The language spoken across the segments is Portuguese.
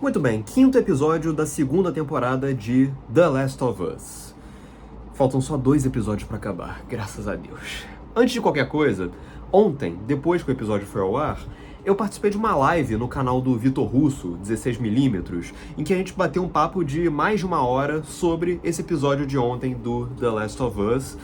Muito bem, quinto episódio da segunda temporada de The Last of Us. Faltam só 2 episódios pra acabar, graças a Deus. Antes de qualquer coisa, ontem, depois que o episódio foi ao ar, eu participei de uma live no canal do Vitor Russo, 16mm, em que a gente bateu um papo de mais de 1 hora sobre esse episódio de ontem do The Last of Us.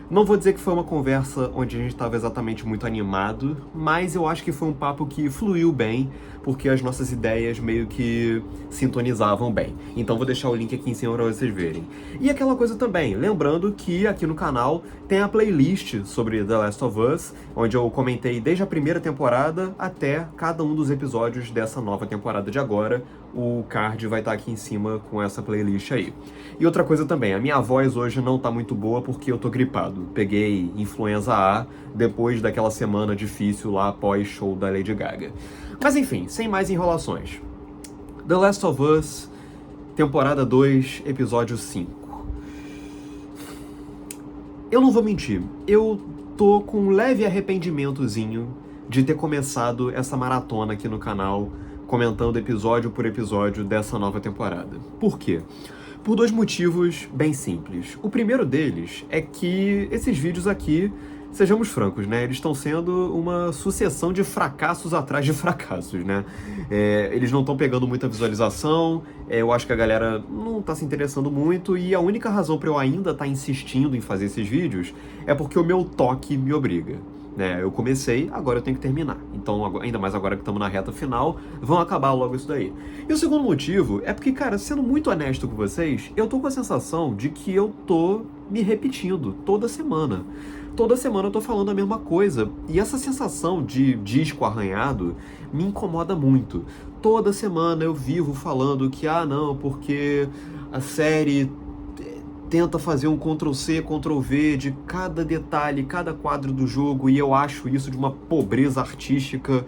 Não vou dizer que foi uma conversa onde a gente estava exatamente muito animado, mas eu acho que foi um papo que fluiu bem, porque as nossas ideias meio que sintonizavam bem. Então vou deixar o link aqui em cima para vocês verem. E aquela coisa também, lembrando que aqui no canal tem a playlist sobre The Last of Us, onde eu comentei desde a primeira temporada até cada um dos episódios dessa nova temporada de agora. O card vai estar aqui em cima com essa playlist aí. E outra coisa também, a minha voz hoje não tá muito boa porque eu tô gripado. Peguei influenza A depois daquela semana difícil lá após show da Lady Gaga. Mas enfim, sem mais enrolações. The Last of Us, temporada 2, episódio 5. Eu não vou mentir, eu tô com um leve arrependimentozinho de ter começado essa maratona aqui no canal, comentando episódio por episódio dessa nova temporada. Por quê? Por 2 motivos bem simples. O primeiro deles é que esses vídeos aqui, sejamos francos, né? Eles estão sendo uma sucessão de fracassos atrás de fracassos, né? Eles não estão pegando muita visualização, eu acho que a galera não está se interessando muito, e a única razão para eu ainda estar insistindo em fazer esses vídeos é porque o meu toque me obriga. Eu comecei, agora eu tenho que terminar. Então, ainda mais agora que estamos na reta final, vão acabar logo isso daí. E o segundo motivo é porque, cara, sendo muito honesto com vocês, eu tô com a sensação de que eu tô me repetindo toda semana. Toda semana eu tô falando a mesma coisa. E essa sensação de disco arranhado me incomoda muito. Toda semana eu vivo falando que, não, porque a série tenta fazer um Ctrl+C, Ctrl+V de cada detalhe, cada quadro do jogo, e eu acho isso de uma pobreza artística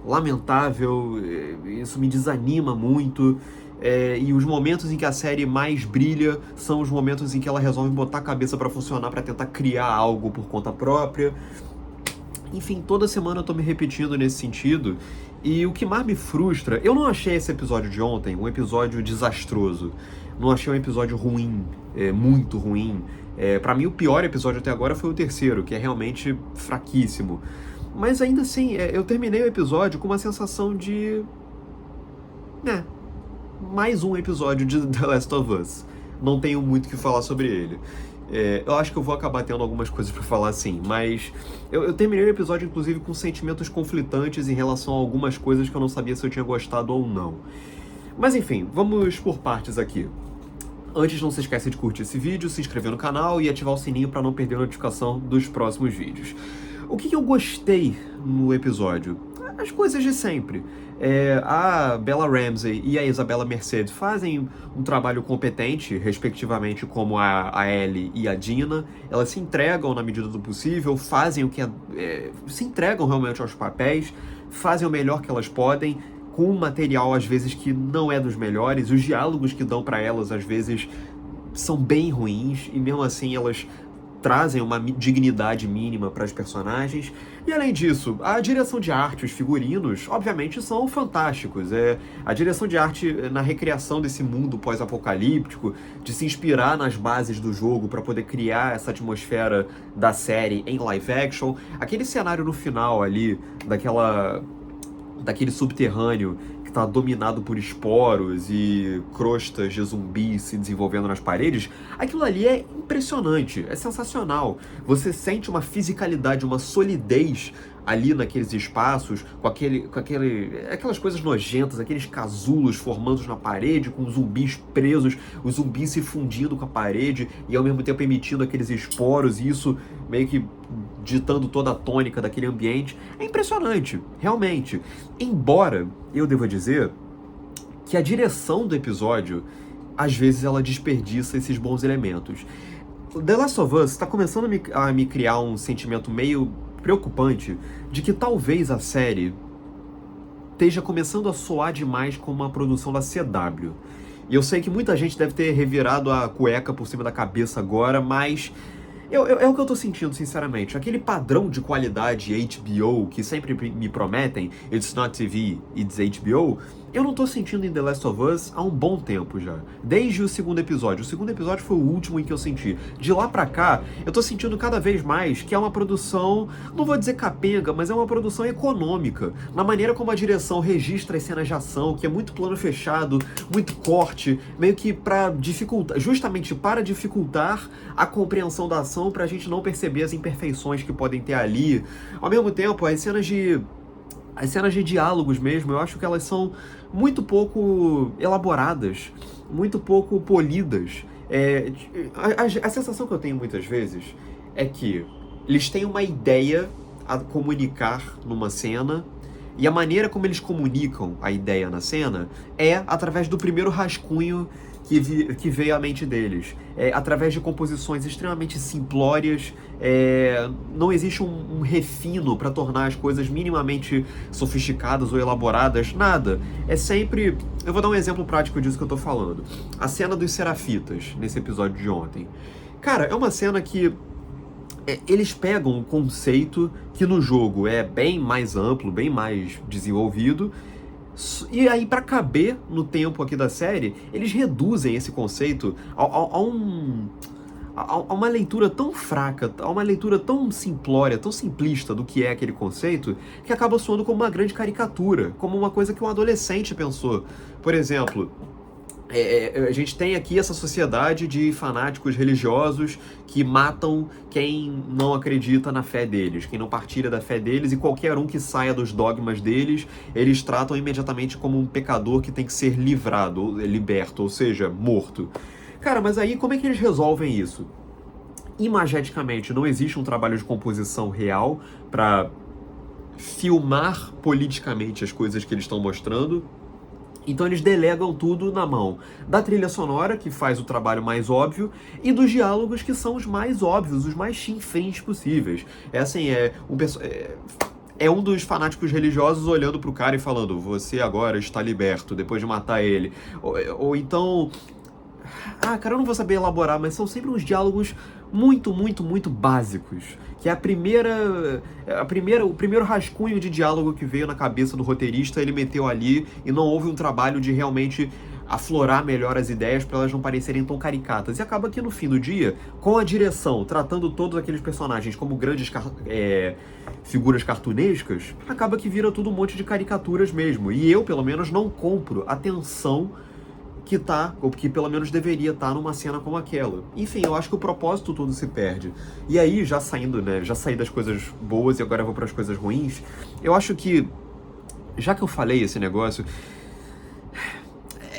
lamentável, isso me desanima muito, e os momentos em que a série mais brilha são os momentos em que ela resolve botar a cabeça pra funcionar, pra tentar criar algo por conta própria. Enfim, toda semana eu tô me repetindo nesse sentido, e o que mais me frustra, eu não achei esse episódio de ontem um episódio desastroso, não achei um episódio ruim, muito ruim. Pra mim o pior episódio até agora foi o terceiro, que é realmente fraquíssimo. Mas ainda assim, eu terminei o episódio com uma sensação de... mais um episódio de The Last of Us. Não tenho muito o que falar sobre ele. Eu acho que eu vou acabar tendo algumas coisas pra falar sim, mas eu terminei o episódio inclusive com sentimentos conflitantes em relação a algumas coisas que eu não sabia se eu tinha gostado ou não. Mas enfim, vamos por partes aqui. Antes, não se esqueça de curtir esse vídeo, se inscrever no canal e ativar o sininho para não perder a notificação dos próximos vídeos. O que eu gostei no episódio? As coisas de sempre. A Bella Ramsey e a Isabella Merced fazem um trabalho competente, respectivamente, como a Ellie e a Dina. Elas se entregam na medida do possível, fazem o que se entregam realmente aos papéis, fazem o melhor que elas podem, com um material, às vezes, que não é dos melhores. Os diálogos que dão pra elas, às vezes, são bem ruins, e mesmo assim elas trazem uma dignidade mínima para as personagens. E além disso, a direção de arte, os figurinos, obviamente são fantásticos. A direção de arte na recriação desse mundo pós-apocalíptico, de se inspirar nas bases do jogo para poder criar essa atmosfera da série em live action. Aquele cenário no final ali, daquele subterrâneo que está dominado por esporos e crostas de zumbis se desenvolvendo nas paredes, aquilo ali é impressionante, é sensacional. Você sente uma fisicalidade, uma solidez ali naqueles espaços, com aquelas coisas nojentas, aqueles casulos formando na parede, com zumbis presos, os zumbis se fundindo com a parede e ao mesmo tempo emitindo aqueles esporos, e isso meio que ditando toda a tônica daquele ambiente. É impressionante, realmente. Embora eu deva dizer que a direção do episódio, às vezes ela desperdiça esses bons elementos. The Last of Us está começando a me criar um sentimento meio preocupante de que talvez a série esteja começando a soar demais como uma produção da CW. E eu sei que muita gente deve ter revirado a cueca por cima da cabeça agora, mas é o que eu tô sentindo, sinceramente. Aquele padrão de qualidade HBO que sempre me prometem, it's not TV, it's HBO, eu não tô sentindo em The Last of Us há um bom tempo já. Desde o segundo episódio. O segundo episódio foi o último em que eu senti. De lá pra cá, eu tô sentindo cada vez mais que é uma produção, não vou dizer capenga, mas é uma produção econômica. Na maneira como a direção registra as cenas de ação, que é muito plano fechado, muito corte, meio que pra dificultar, justamente para dificultar a compreensão da ação, pra gente não perceber as imperfeições que podem ter ali. Ao mesmo tempo, as cenas de diálogos mesmo, eu acho que elas são muito pouco elaboradas, muito pouco polidas. A sensação que eu tenho muitas vezes é que eles têm uma ideia a comunicar numa cena, e a maneira como eles comunicam a ideia na cena é através do primeiro rascunho que veio à mente deles. Através de composições extremamente simplórias, não existe um refino para tornar as coisas minimamente sofisticadas ou elaboradas, nada. É sempre... Eu vou dar um exemplo prático disso que eu tô falando. A cena dos Serafitas, nesse episódio de ontem. Cara, é uma cena que eles pegam um conceito que no jogo é bem mais amplo, bem mais desenvolvido, e aí, pra caber no tempo aqui da série, eles reduzem esse conceito a uma leitura tão fraca, a uma leitura tão simplória, tão simplista do que é aquele conceito, que acaba soando como uma grande caricatura, como uma coisa que um adolescente pensou. Por exemplo, a gente tem aqui essa sociedade de fanáticos religiosos que matam quem não acredita na fé deles, quem não partilha da fé deles, e qualquer um que saia dos dogmas deles, eles tratam imediatamente como um pecador que tem que ser livrado, liberto, ou seja, morto. Cara, mas aí como é que eles resolvem isso? Imageticamente, não existe um trabalho de composição real para filmar politicamente as coisas que eles estão mostrando. Então eles delegam tudo na mão da trilha sonora, que faz o trabalho mais óbvio, e dos diálogos, que são os mais óbvios, os mais chinfrins possíveis. É um dos fanáticos religiosos olhando pro cara e falando: você agora está liberto, depois de matar ele. Ou então... cara, eu não vou saber elaborar, mas são sempre uns diálogos muito, muito, muito básicos. Que é o primeiro rascunho de diálogo que veio na cabeça do roteirista, ele meteu ali, e não houve um trabalho de realmente aflorar melhor as ideias para elas não parecerem tão caricatas. E acaba que no fim do dia, com a direção tratando todos aqueles personagens como grandes figuras cartunescas, acaba que vira tudo um monte de caricaturas mesmo. E eu, pelo menos, não compro a tensão que tá, ou que pelo menos deveria estar numa cena como aquela. Enfim, eu acho que o propósito todo se perde. E aí, já saí das coisas boas e agora eu vou para as coisas ruins, eu acho que, já que eu falei esse negócio,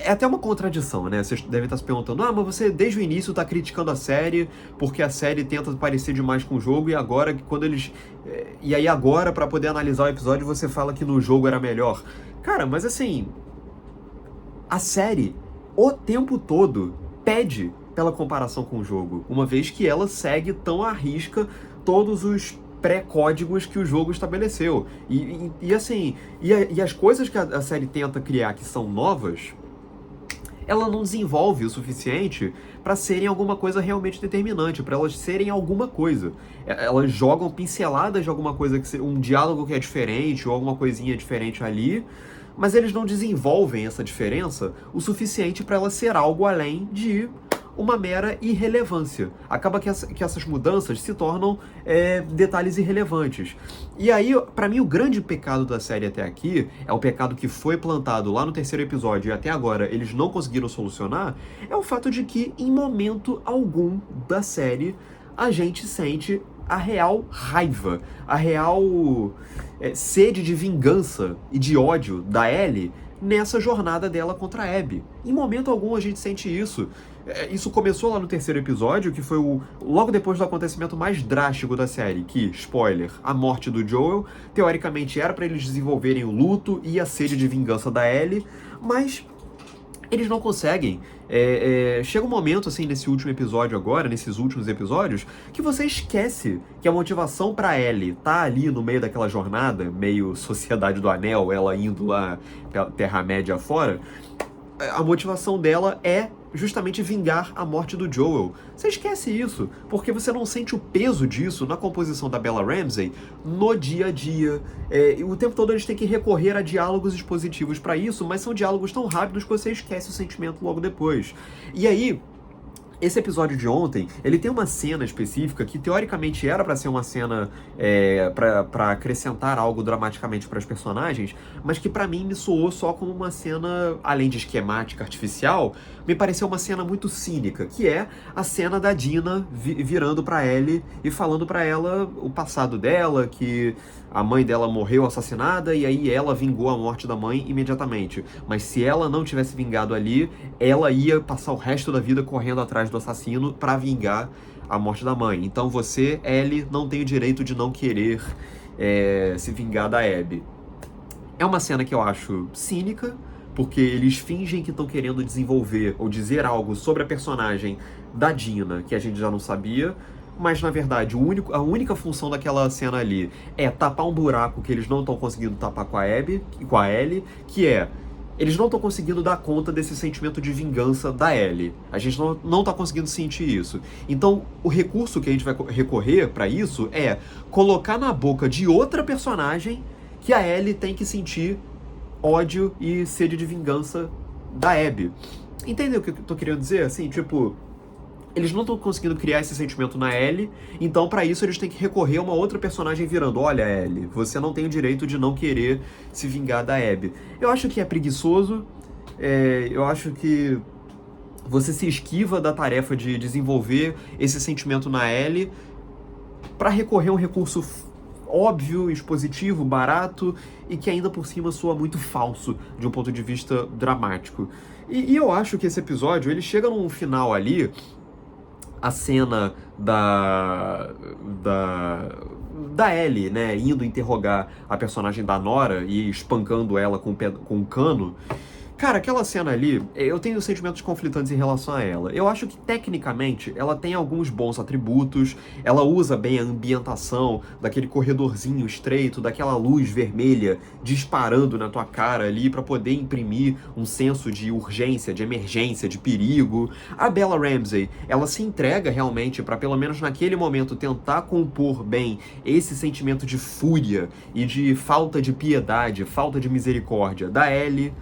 é até uma contradição, né? Vocês devem estar se perguntando: mas você desde o início tá criticando a série porque a série tenta parecer demais com o jogo, e agora, e aí agora, pra poder analisar o episódio, você fala que no jogo era melhor. Cara, mas assim, a série o tempo todo pede pela comparação com o jogo, uma vez que ela segue tão à risca todos os pré-códigos que o jogo estabeleceu. E as coisas que a série tenta criar que são novas, ela não desenvolve o suficiente para serem alguma coisa realmente determinante, para elas serem alguma coisa. Elas jogam pinceladas de alguma coisa, um diálogo que é diferente, ou alguma coisinha diferente ali, mas eles não desenvolvem essa diferença o suficiente para ela ser algo além de uma mera irrelevância. Acaba que essas mudanças se tornam detalhes irrelevantes. E aí, para mim, o grande pecado da série até aqui, é o pecado que foi plantado lá no terceiro episódio e até agora eles não conseguiram solucionar, é o fato de que, em momento algum da série, a gente sente a real raiva, a real sede de vingança e de ódio da Ellie nessa jornada dela contra a Abby. Em momento algum a gente sente isso. Isso começou lá no terceiro episódio, que foi logo depois do acontecimento mais drástico da série, que, spoiler, a morte do Joel, teoricamente era para eles desenvolverem o luto e a sede de vingança da Ellie, mas eles não conseguem. Chega um momento, assim, nesse último episódio agora, nesses últimos episódios, que você esquece que a motivação pra Ellie tá ali no meio daquela jornada, meio Sociedade do Anel, ela indo lá pela Terra-média fora, a motivação dela é justamente vingar a morte do Joel. Você esquece isso, porque você não sente o peso disso na composição da Bella Ramsey no dia a dia. O tempo todo eles têm que recorrer a diálogos expositivos para isso, mas são diálogos tão rápidos que você esquece o sentimento logo depois. E aí, esse episódio de ontem, ele tem uma cena específica que teoricamente era pra ser uma cena pra acrescentar algo dramaticamente pras personagens, mas que pra mim me soou só como uma cena, além de esquemática, artificial, me pareceu uma cena muito cínica, que é a cena da Dina virando pra Ellie e falando pra ela o passado dela, que a mãe dela morreu assassinada e aí ela vingou a morte da mãe imediatamente. Mas se ela não tivesse vingado ali, ela ia passar o resto da vida correndo atrás do assassino pra vingar a morte da mãe. Então você, Ellie, não tem o direito de não querer se vingar da Abby. É uma cena que eu acho cínica, porque eles fingem que estão querendo desenvolver ou dizer algo sobre a personagem da Dina, que a gente já não sabia, mas na verdade a única função daquela cena ali é tapar um buraco que eles não estão conseguindo tapar com a Abby e com a Ellie, que é, eles não estão conseguindo dar conta desse sentimento de vingança da Ellie. A gente não está conseguindo sentir isso. Então, o recurso que a gente vai recorrer para isso é colocar na boca de outra personagem que a Ellie tem que sentir ódio e sede de vingança da Abby. Entendeu o que eu tô querendo dizer? Assim, tipo, eles não estão conseguindo criar esse sentimento na Ellie, então pra isso eles têm que recorrer a uma outra personagem virando, olha Ellie, você não tem o direito de não querer se vingar da Abby. Eu acho que é preguiçoso, eu acho que você se esquiva da tarefa de desenvolver esse sentimento na Ellie pra recorrer a um recurso óbvio, expositivo, barato e que ainda por cima soa muito falso de um ponto de vista dramático. E eu acho que esse episódio, ele chega num final ali, a cena da Ellie, né, indo interrogar a personagem da Nora e espancando ela com um cano. Cara, aquela cena ali, eu tenho sentimentos conflitantes em relação a ela. Eu acho que, tecnicamente, ela tem alguns bons atributos, ela usa bem a ambientação daquele corredorzinho estreito, daquela luz vermelha disparando na tua cara ali pra poder imprimir um senso de urgência, de emergência, de perigo. A Bella Ramsey, ela se entrega realmente pra, pelo menos naquele momento, tentar compor bem esse sentimento de fúria e de falta de piedade, falta de misericórdia da Ellie.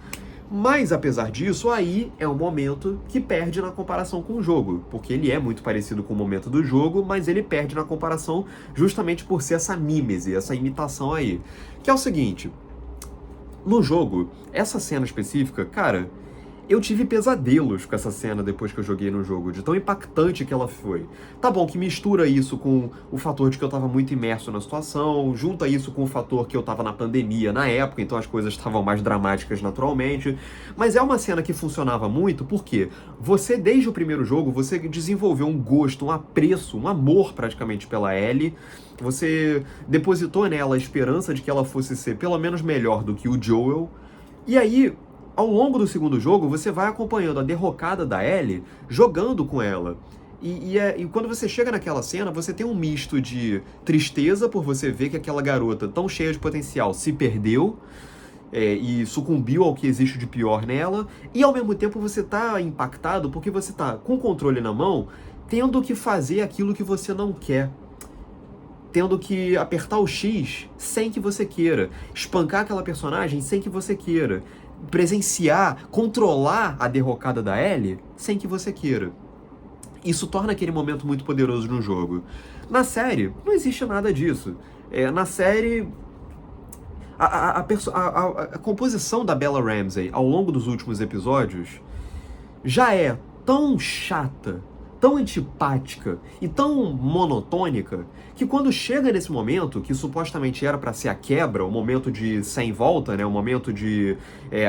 Mas, apesar disso, aí é um momento que perde na comparação com o jogo, porque ele é muito parecido com o momento do jogo, mas ele perde na comparação justamente por ser essa mímese, essa imitação aí. Que é o seguinte, no jogo, essa cena específica, cara, eu tive pesadelos com essa cena depois que eu joguei no jogo, de tão impactante que ela foi. Tá bom, que mistura isso com o fator de que eu tava muito imerso na situação, junta isso com o fator que eu tava na pandemia na época, então as coisas estavam mais dramáticas naturalmente. Mas é uma cena que funcionava muito porque você, desde o primeiro jogo, você desenvolveu um gosto, um apreço, um amor praticamente pela Ellie. Você depositou nela a esperança de que ela fosse ser pelo menos melhor do que o Joel. E aí, ao longo do segundo jogo, você vai acompanhando a derrocada da Ellie, jogando com ela. E quando você chega naquela cena, você tem um misto de tristeza por você ver que aquela garota tão cheia de potencial se perdeu e sucumbiu ao que existe de pior nela, e ao mesmo tempo você tá impactado porque você tá com o controle na mão, tendo que fazer aquilo que você não quer. Tendo que apertar o X sem que você queira, espancar aquela personagem sem que você queira, presenciar, controlar a derrocada da Ellie sem que você queira. Isso torna aquele momento muito poderoso no jogo. Na série, não existe nada disso. Na série, a composição da Bella Ramsey ao longo dos últimos episódios já é tão chata, tão antipática e tão monotônica que quando chega nesse momento, que supostamente era pra ser a quebra, o momento de sem volta, né, o momento de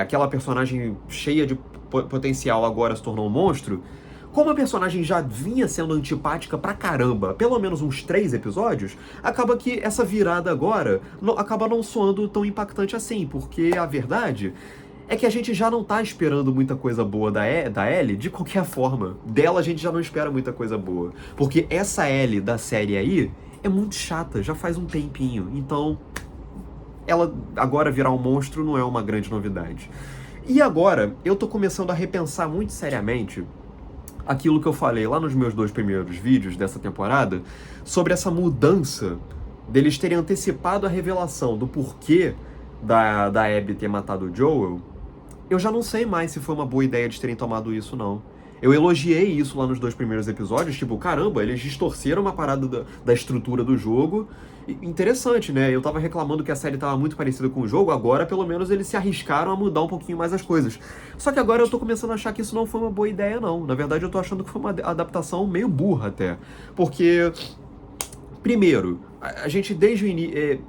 aquela personagem cheia de potencial agora se tornou um monstro, como a personagem já vinha sendo antipática pra caramba, pelo menos uns 3 episódios, acaba que essa virada agora acaba não soando tão impactante assim, porque a verdade é que a gente já não tá esperando muita coisa boa da Ellie de qualquer forma. Dela a gente já não espera muita coisa boa. Porque essa Ellie da série aí é muito chata, já faz um tempinho. Então, ela agora virar um monstro não é uma grande novidade. E agora, eu tô começando a repensar muito seriamente aquilo que eu falei lá nos meus 2 primeiros vídeos dessa temporada, sobre essa mudança deles terem antecipado a revelação do porquê da Abby ter matado o Joel. Eu já não sei mais se foi uma boa ideia de terem tomado isso, não. Eu elogiei isso lá nos 2 primeiros episódios, tipo, caramba, eles distorceram uma parada da estrutura do jogo. Interessante, né? Eu tava reclamando que a série tava muito parecida com o jogo, agora pelo menos eles se arriscaram a mudar um pouquinho mais as coisas. Só que agora eu tô começando a achar que isso não foi uma boa ideia, não. Na verdade, eu tô achando que foi uma adaptação meio burra até. Porque, primeiro, a gente desde o início...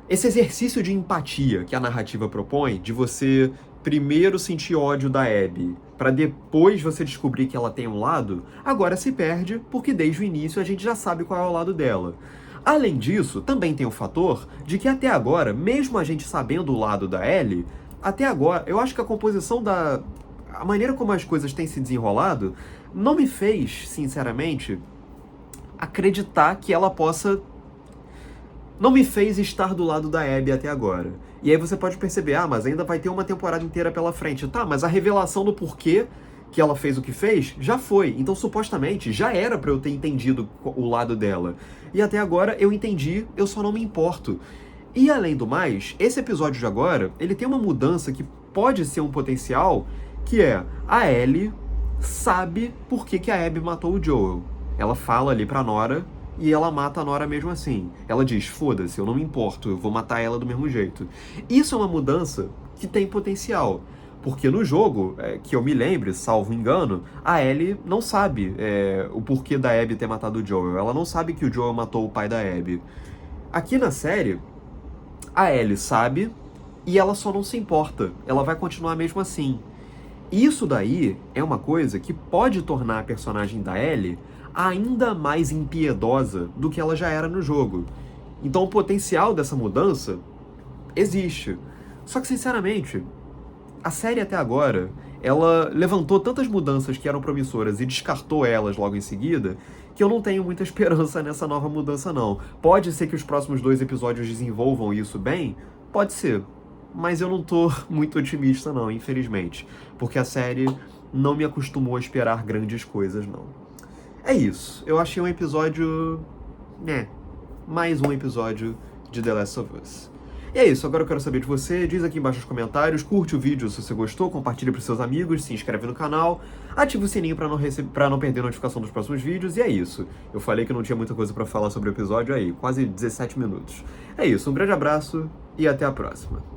Esse exercício de empatia que a narrativa propõe, de você primeiro sentir ódio da Abby, para depois você descobrir que ela tem um lado, agora se perde, porque desde o início a gente já sabe qual é o lado dela. Além disso, também tem o fator de que até agora, mesmo a gente sabendo o lado da Ellie, até agora, eu acho que a composição a maneira como as coisas têm se desenrolado, não me fez, sinceramente, acreditar que ela possa... Não me fez estar do lado da Abby até agora. E aí você pode perceber, mas ainda vai ter uma temporada inteira pela frente. Tá, mas a revelação do porquê que ela fez o que fez já foi. Então, supostamente, já era pra eu ter entendido o lado dela. E até agora eu entendi, eu só não me importo. E além do mais, esse episódio de agora, ele tem uma mudança que pode ser um potencial, que é a Ellie sabe por que a Abby matou o Joel. Ela fala ali pra Nora... E ela mata a Nora mesmo assim. Ela diz, foda-se, eu não me importo, eu vou matar ela do mesmo jeito. Isso é uma mudança que tem potencial. Porque no jogo, que eu me lembre, salvo engano, a Ellie não sabe o porquê da Abby ter matado o Joel. Ela não sabe que o Joel matou o pai da Abby. Aqui na série, a Ellie sabe e ela só não se importa. Ela vai continuar mesmo assim. Isso daí é uma coisa que pode tornar a personagem da Ellie ainda mais impiedosa do que ela já era no jogo. Então o potencial dessa mudança existe. Só que, sinceramente, a série até agora, ela levantou tantas mudanças que eram promissoras e descartou elas logo em seguida, que eu não tenho muita esperança nessa nova mudança, não. Pode ser que os próximos 2 episódios desenvolvam isso bem? Pode ser. Mas eu não tô muito otimista, não, infelizmente. Porque a série não me acostumou a esperar grandes coisas, não. É isso. Eu achei um episódio... mais um episódio de The Last of Us. E é isso. Agora eu quero saber de você. Diz aqui embaixo nos comentários. Curte o vídeo se você gostou. Compartilha para seus amigos. Se inscreve no canal. Ativa o sininho para não perder a notificação dos próximos vídeos. E é isso. Eu falei que não tinha muita coisa para falar sobre o episódio aí. Quase 17 minutos. É isso. Um grande abraço e até a próxima.